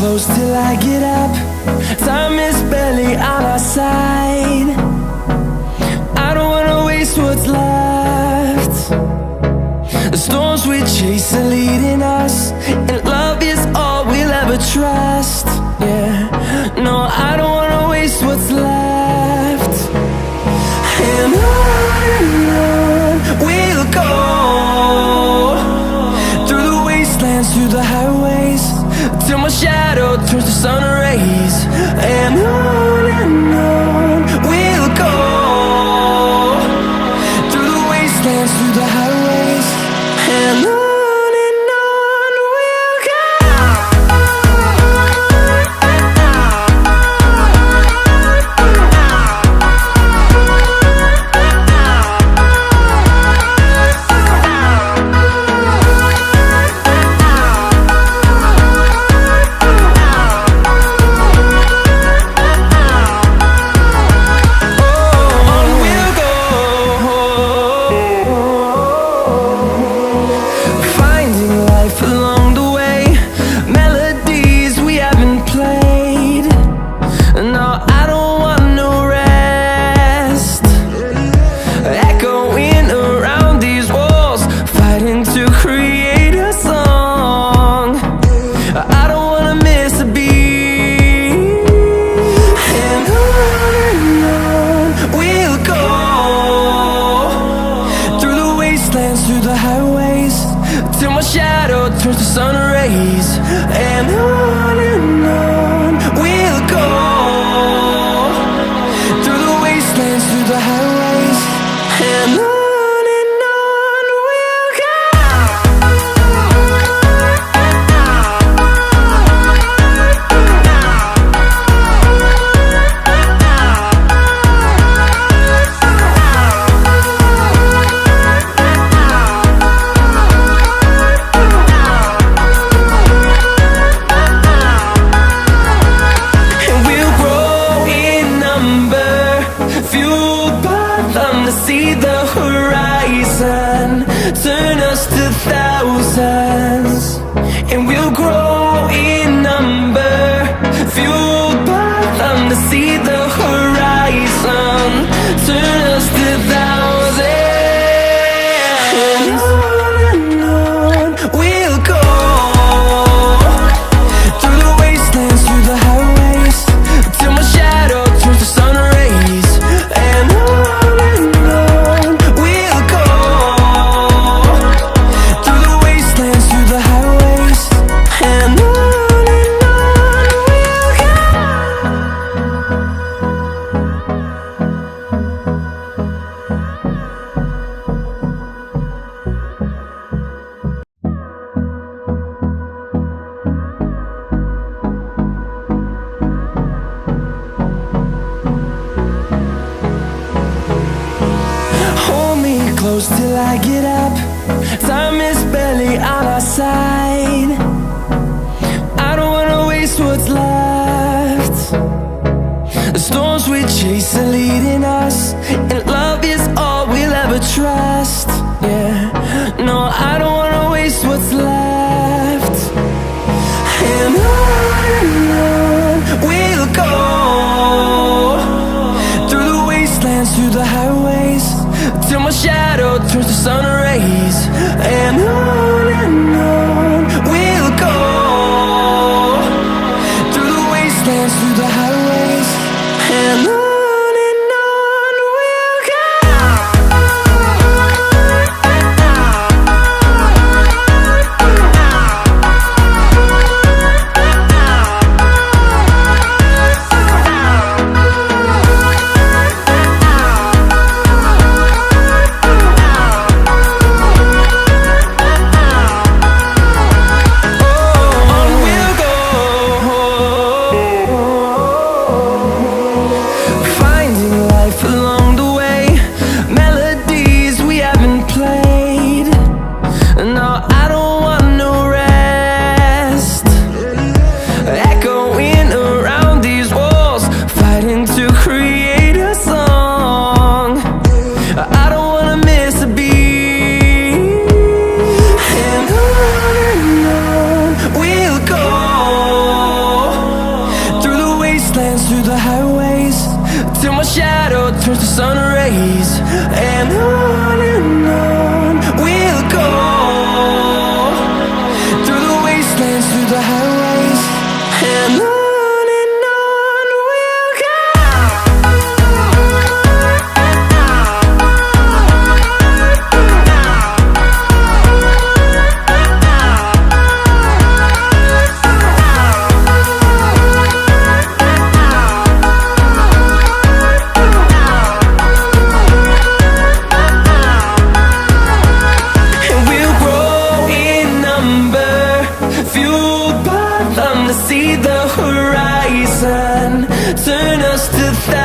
close till I get up. Time is barely on our side. I don't wanna waste what's left. The storms we chase are leading us, and love is all we'll ever trust. Yeah, no, I don't wanna waste what's left. And on we'll go, through the wastelands, through the highways, till my shadow turns to sun rays. And on we'll go, through the wastelands, through the highways, and on we'll go. Through the highways, till my shadow turns to sun rays. And on we'll go, through the wastelands, through the highways, and on we'll go. See the horizon, turn us to thousands, and we'll grow in number, fueled by them. To see the horizon, turn us to thousands, and on we'll go, through the wastelands, through the highways, till my shadow turns to sun rays. And close till I get up. Time is barely on our side. I don't wanna waste what's left. The storms we chase are leading us, and love is all we'll ever trust. Yeah, no, I don't wanna waste what's left. And on we'll go, through the wastelands, through the highways, till my shadow turns to sun rays. And on we'll go, through the wastelands, through the highways, and on we'll go. through the highways, till my shadow turns to sun rays. And on we'll go, through the wastelands, through the highways. And on we'll go. And we'll grow in number, fueled by them to see the horizon, turn us to thousands.